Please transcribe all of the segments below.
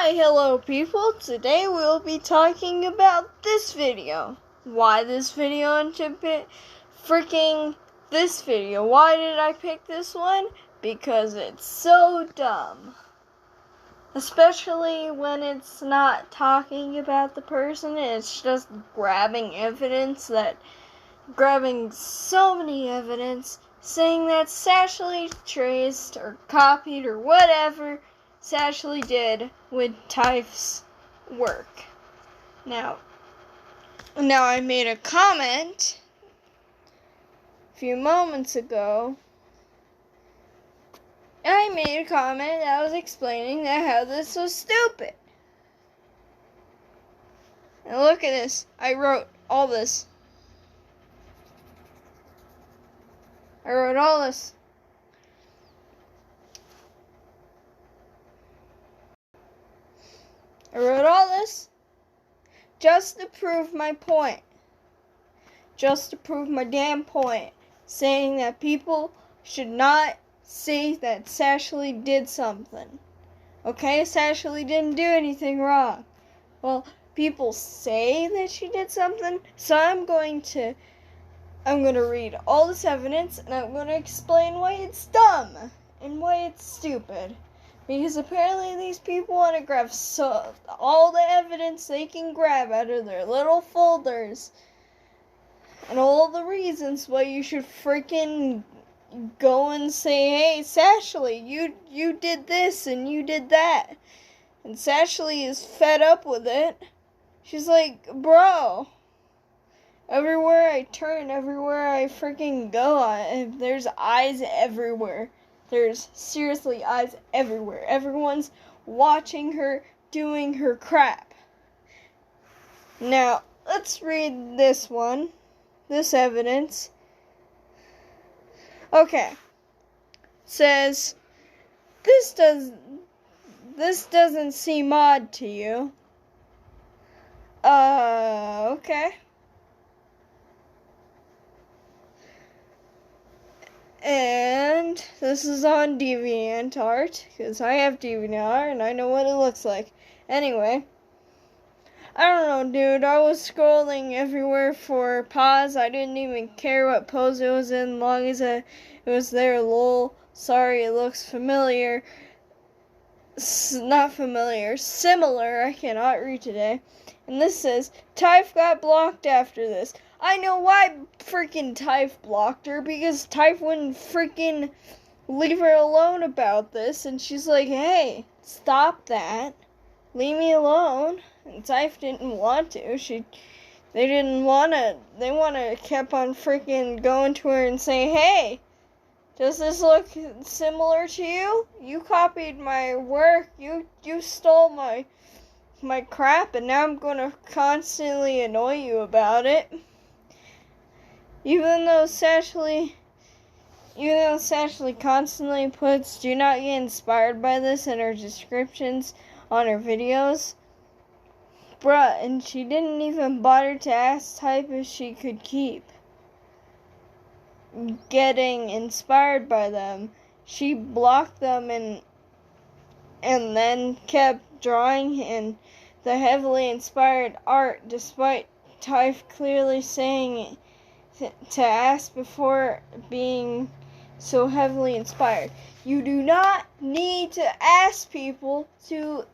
Hi, hello people. Today we'll be talking about this video. Why this video into freaking this video? Why did I pick this one? Because it's so dumb. Especially when it's not talking about the person, it's just grabbing so many evidence, saying that Sashley traced or copied or whatever Sashley did with Typh's work. Now I made a comment a few moments ago. I made a comment that was explaining that how this was stupid. And look at this. I wrote all this. I wrote all this just to prove my point. Just to prove my damn point. Saying that people should not say that Sashley did something. Okay, Sashley didn't do anything wrong. Well, people say that she did something, so I'm going to read all this evidence, and I'm going to explain why it's dumb and why it's stupid. Because apparently these people want to grab all the evidence they can grab out of their little folders. And all the reasons why you should freaking go and say, hey, Sashley, you did this and you did that. And Sashley is fed up with it. She's like, bro, everywhere I turn, everywhere I freaking go, there's eyes everywhere. There's seriously eyes everywhere. Everyone's watching her doing her crap. Now, let's read this one. This evidence. Okay. Says, this doesn't seem odd to you. Okay. And this is on DeviantArt, because I have DeviantArt and I know what it looks like. Anyway, I don't know, dude. I was scrolling everywhere for pause. I didn't even care what pose it was in, long as it was there. Lol. Sorry, it looks familiar. Not familiar. Similar. I cannot read today. And this says, Typh got blocked after this. I know why freaking Typh blocked her, because Typh wouldn't freaking leave her alone about this, and she's like, hey, stop that. Leave me alone. And Typh didn't want to. They wanna kept on freaking going to her and say, hey, does this look similar to you? You copied my work. You stole my crap, and now I'm gonna constantly annoy you about it. Even though Sashley constantly puts "do not get inspired by this" in her descriptions on her videos, bruh, and she didn't even bother to ask Typh if she could keep getting inspired by them. She blocked them and then kept drawing in the heavily inspired art, despite Typh clearly saying to ask before being so heavily inspired. You do not need to ask people to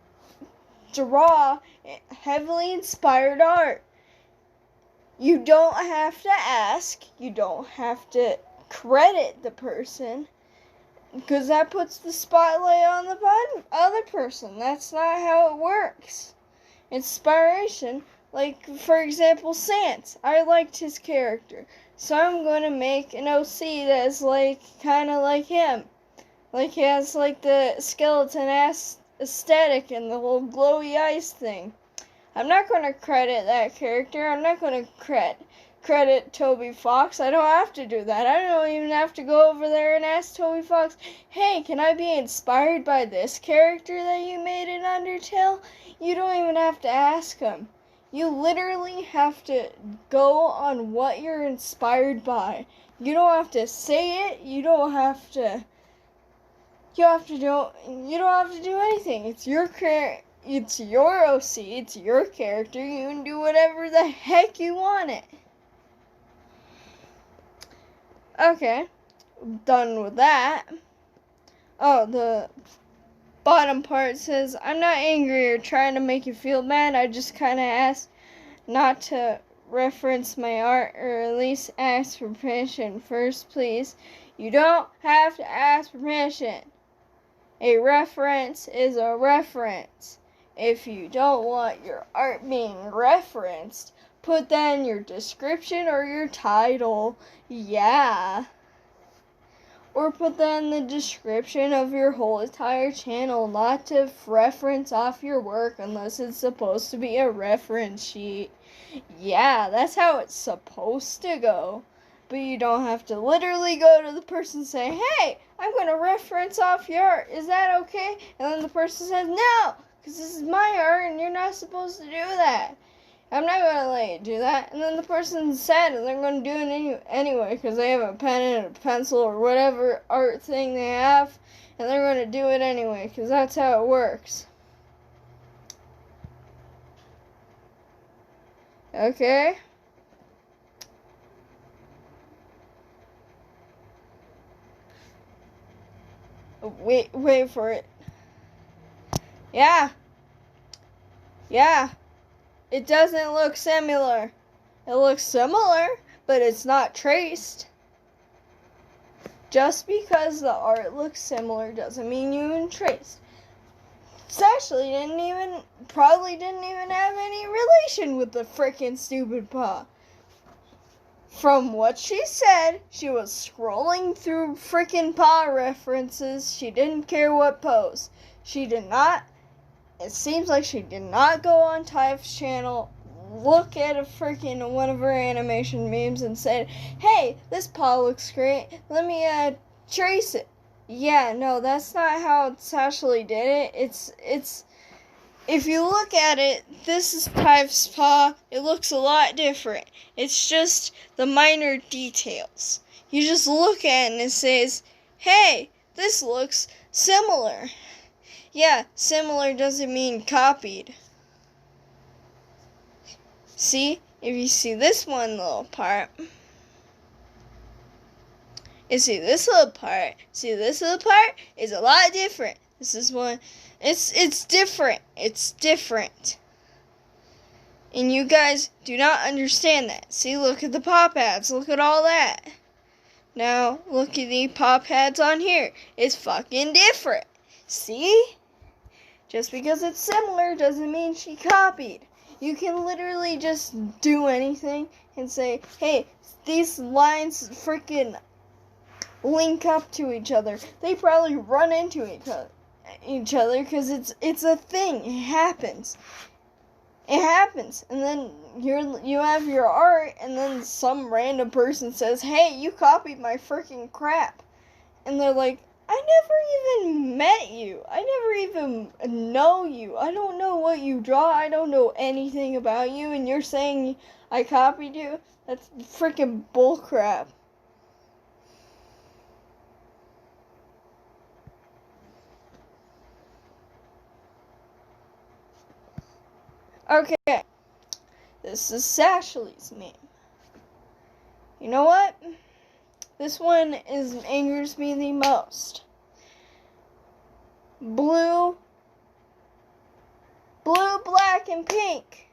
draw heavily inspired art. You don't have to ask. You don't have to credit the person, because that puts the spotlight on the other person. That's not how it works. Inspiration, like, for example, Sans. I liked his character, so I'm going to make an OC that's kind of like him. Like, he has, the skeleton-ass aesthetic and the whole glowy eyes thing. I'm not going to credit that character. I'm not going to credit Toby Fox. I don't have to do that. I don't even have to go over there and ask Toby Fox, hey, can I be inspired by this character that you made in Undertale? You don't even have to ask him. You literally have to go on what you're inspired by. You don't have to say it. You don't have to do anything. It's your it's your OC, it's your character, you can do whatever the heck you want it. Okay, done with that. Oh, the bottom part says, I'm not angry or trying to make you feel bad, I just kinda asked not to reference my art, or at least ask for permission first, please. You don't have to ask permission. A reference is a reference. If you don't want your art being referenced, put that in your description or your title. Yeah. Or put that in the description of your whole entire channel, not to reference off your work unless it's supposed to be a reference sheet. Yeah, that's how it's supposed to go. But you don't have to literally go to the person and say, hey, I'm going to reference off your art. Is that okay? And then the person says, no, because this is my art and you're not supposed to do that. I'm not going to let you do that. And then the person's sad and they're going to do it anyway because they have a pen and a pencil or whatever art thing they have. And they're going to do it anyway because that's how it works. Okay? Wait for it. Yeah. It doesn't look similar. It looks similar, but it's not traced. Just because the art looks similar doesn't mean you can trace. Sashley probably didn't even have any relation with the frickin' stupid paw. From what she said, she was scrolling through frickin' paw references. She didn't care what pose. It seems like she did not go on Typh's channel, look at a frickin' one of her animation memes and said, hey, this paw looks great, let me trace it. Yeah, no, that's not how Sashley did it. It's if you look at it, this is Typh's paw. It looks a lot different. It's just the minor details. You just look at it and it says, hey, this looks similar. Yeah, similar doesn't mean copied. See, if you see this one little part, this little part is a lot different. This is one, it's different. It's different. And you guys do not understand that. See, look at the paw pads. Look at all that. Now, look at the paw pads on here. It's fucking different. See? Just because it's similar doesn't mean she copied. You can literally just do anything and say, hey, these lines freaking link up to each other. They probably run into each other because it's a thing. It happens. It happens. And then you have your art and then some random person says, hey, you copied my freaking crap. And they're like, I never even met you. I never even know you. I don't know what you draw. I don't know anything about you. And you're saying I copied you? That's freaking bullcrap. Okay. This is Sashley's meme. You know what? This one angers me the most. Blue, black, and pink.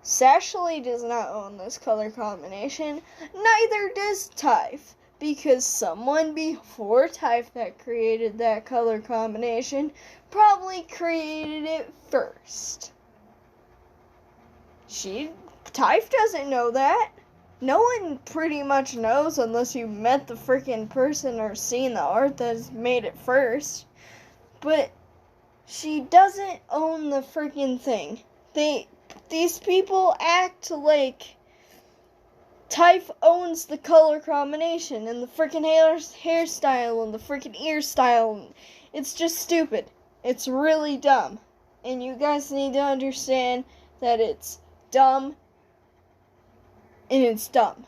Sashley does not own this color combination. Neither does Typh. Because someone before Typh that created that color combination probably created it first. Typh doesn't know that. No one pretty much knows unless you met the freaking person or seen the art that's made it first. But she doesn't own the freaking thing. These people act like Typh owns the color combination and the freaking hairstyle and the freaking ear style. It's just stupid. It's really dumb. And you guys need to understand that it's dumb. And it's dumb.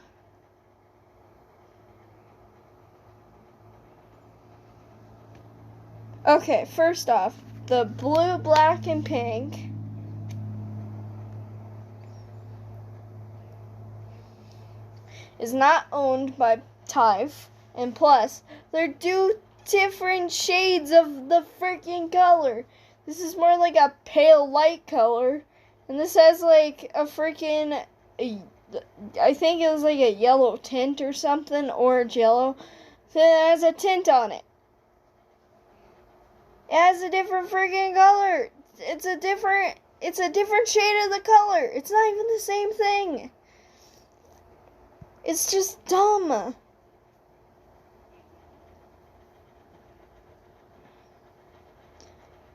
Okay, first off, the blue, black, and pink is not owned by Typh, and plus, they're two different shades of the freaking color. This is more like a pale light color, and this has like a freaking, I think it was like a yellow tint or something, orange yellow, that has a tint on it. It has a different freaking color. It's a different shade of the color. It's not even the same thing. It's just dumb.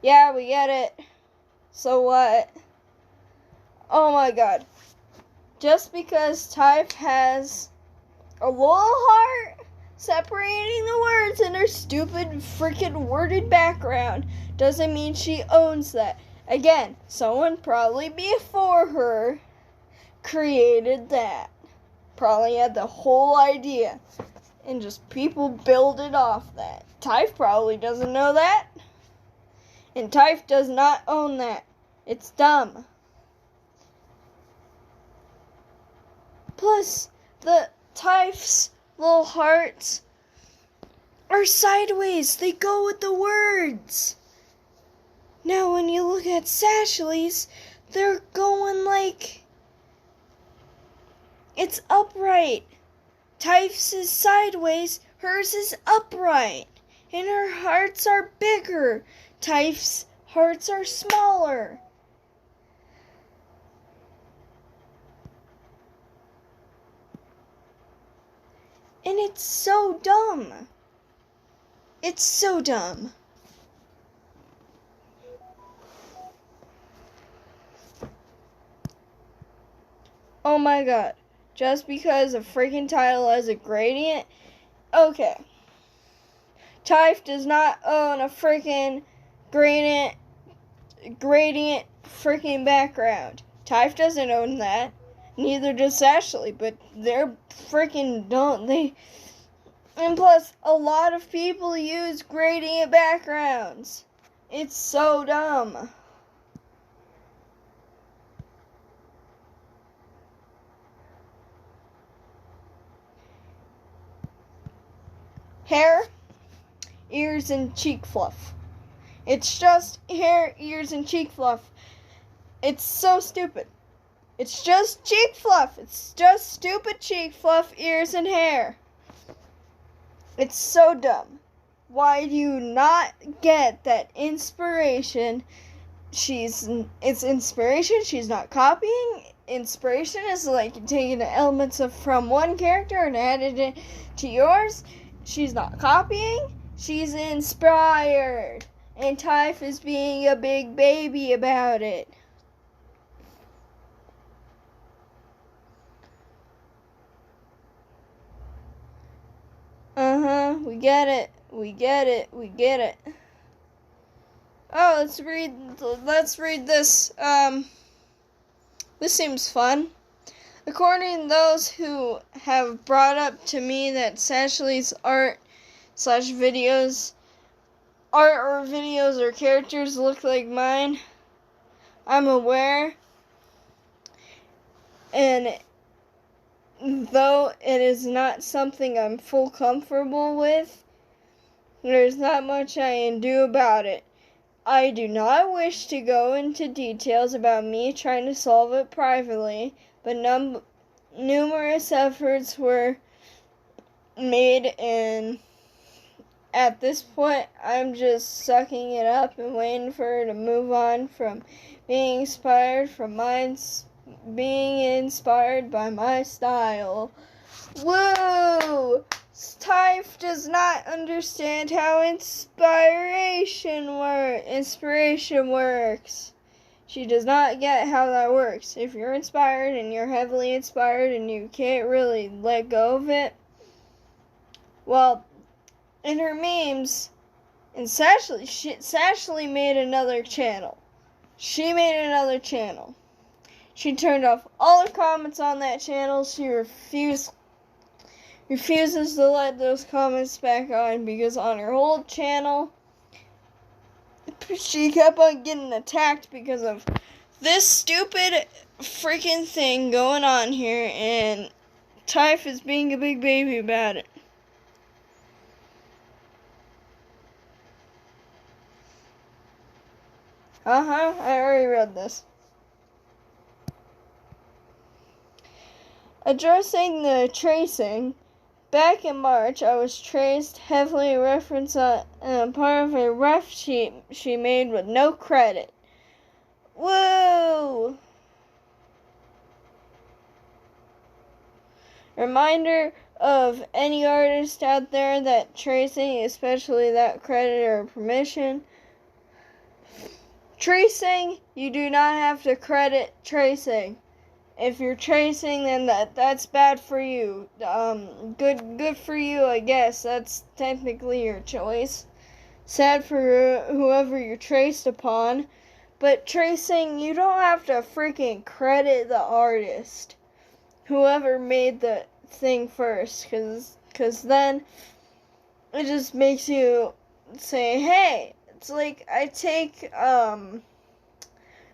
Yeah, we get it. So what? Oh my god. Just because Typh has a little heart separating the words in her stupid freaking worded background doesn't mean she owns that. Again, someone probably before her created that. Probably had the whole idea. And just people builded off that. Typh probably doesn't know that. And Typh does not own that. It's dumb. Plus, the Typh's little hearts are sideways. They go with the words. Now, when you look at Sashley's, they're going like... it's upright. Typh's is sideways. Hers is upright. And her hearts are bigger. Typh's hearts are smaller. And it's so dumb. It's so dumb. Oh my god. Just because a freaking title has a gradient? Okay. Typh does not own a freaking gradient freaking background. Typh doesn't own that. Neither does Sashley, but they're freaking don't they. And plus, a lot of people use gradient backgrounds. It's so dumb. Hair, ears, and cheek fluff. It's just hair, ears, and cheek fluff. It's so stupid. It's just cheek fluff. It's just stupid cheek fluff, ears, and hair. It's so dumb. Why do you not get that inspiration? It's inspiration. She's not copying. Inspiration is like taking the elements from one character and added it to yours. She's not copying. She's inspired. And Typh is being a big baby about it. We get it. We get it. We get it. Oh, let's read this. This seems fun. According to those who have brought up to me that Sashley's art or videos or characters look like mine, I'm aware. And though it is not something I'm full comfortable with, there's not much I can do about it. I do not wish to go into details about me trying to solve it privately, but numerous efforts were made, and at this point, I'm just sucking it up and waiting for her to move on from being inspired by my style. Woo! Typh does not understand how inspiration works. She does not get how that works. If you're inspired and you're heavily inspired and you can't really let go of it, well, in her memes, and Sashley made another channel. She made another channel. She turned off all her comments on that channel. She refuses to let those comments back on because on her old channel, she kept on getting attacked because of this stupid freaking thing going on here, and Typh is being a big baby about it. I already read this. Addressing the tracing, back in March, I was traced, heavily referenced on part of a ref sheet she made with no credit. Whoa! Reminder of any artist out there that tracing, especially that credit or permission. Tracing, you do not have to credit tracing. If you're tracing, then that's bad for you. Good for you, I guess. That's technically your choice. Sad for whoever you're traced upon. But tracing, you don't have to freaking credit the artist. Whoever made the thing first. Cause then it just makes you say, hey, it's like I take,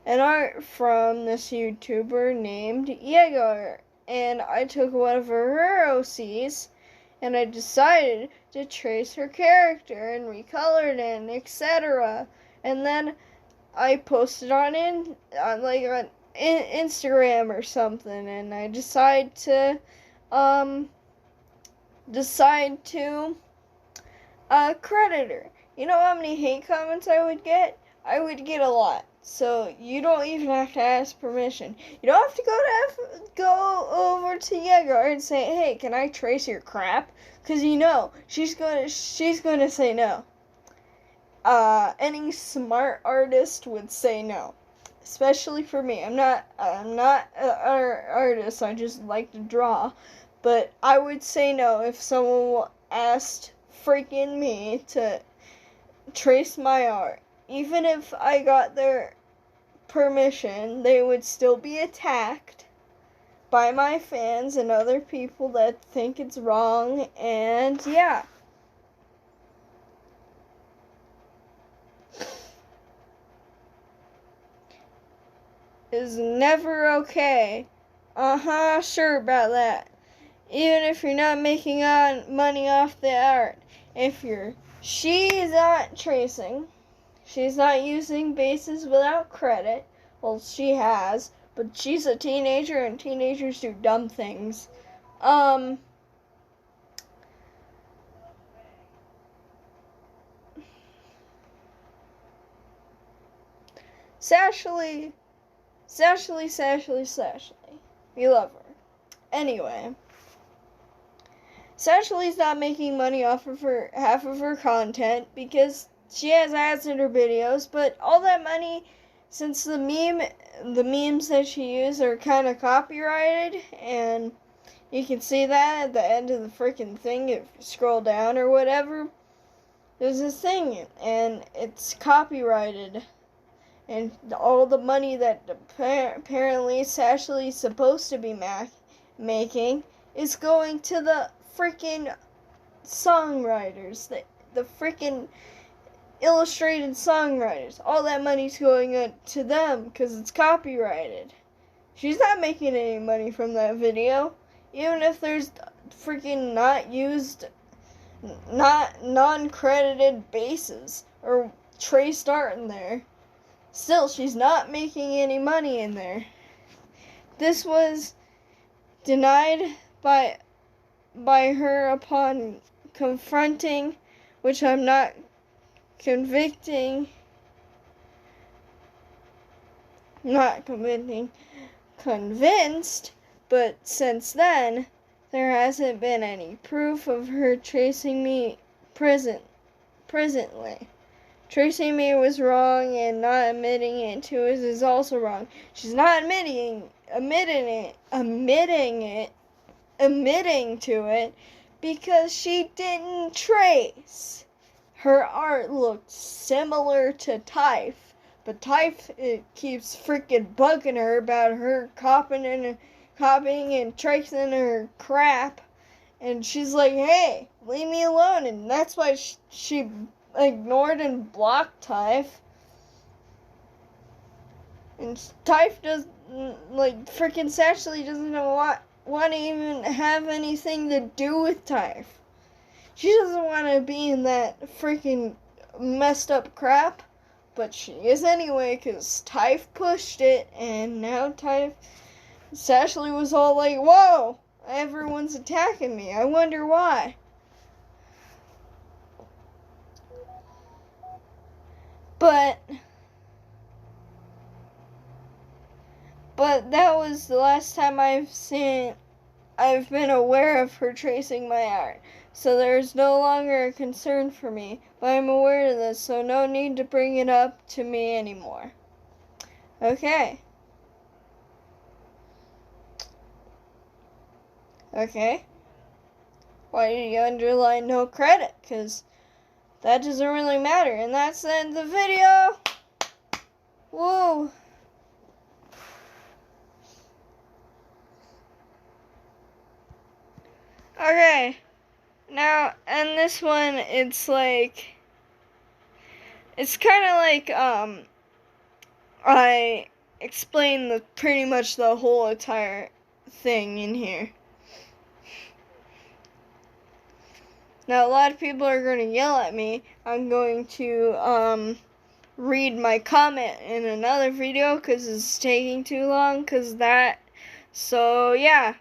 an art from this YouTuber named Yeager, and I took one of her OCs, and I decided to trace her character and recolored it, and etc. And then I posted on Instagram or something, and I decide to credit her. You know how many hate comments I would get? I would get a lot. So you don't even have to ask permission. You don't have to go over to Yeager and say, "Hey, can I trace your crap?" Because you know she's gonna say no. Any smart artist would say no, especially for me. I'm not an artist. I just like to draw, but I would say no if someone asked freaking me to trace my art. Even if I got their permission, they would still be attacked by my fans and other people that think it's wrong, and yeah. Is never okay. Sure about that. Even if you're not making money off the art. She's not tracing. She's not using bases without credit. Well, she has, but she's a teenager, and teenagers do dumb things. Sashley. We love her. Anyway. Sashley's not making money off of half of her content because she has ads in her videos, but all that money, since the memes that she used are kind of copyrighted, and you can see that at the end of the freaking thing if you scroll down or whatever. There's this thing, and it's copyrighted, and all the money that apparently Sashley's supposed to be making is going to the freaking songwriters, the freaking illustrated songwriters. All that money's going to them because it's copyrighted. She's not making any money from that video, even if there's freaking non-credited bases or traced art in there. Still, she's not making any money in there. This was denied by her upon confronting, which I'm not convinced, but since then, there hasn't been any proof of her tracing me presently. Tracing me was wrong, and not admitting it to it is also wrong. She's not admitting to it because she didn't trace. Her art looked similar to Typh, but Typh keeps freaking bugging her about her copying and tracing her crap, and she's like, "Hey, leave me alone," and that's why she ignored and blocked Typh. And Typh does, like, freaking Sashley doesn't want to even have anything to do with Typh. She doesn't want to be in that freaking messed up crap, but she is anyway, because Typh pushed it, and now Sashley was all like, whoa, everyone's attacking me, I wonder why. But that was the last time I've been aware of her tracing my art. So there's no longer a concern for me, but I'm aware of this, so no need to bring it up to me anymore. Okay. Okay. Why did you underline no credit? Because that doesn't really matter. And that's the end of the video. Woo. Okay. Now, and this one, it's kind of like, I explained pretty much the whole entire thing in here. Now, a lot of people are going to yell at me. I'm going to, read my comment in another video because it's taking too long, so yeah.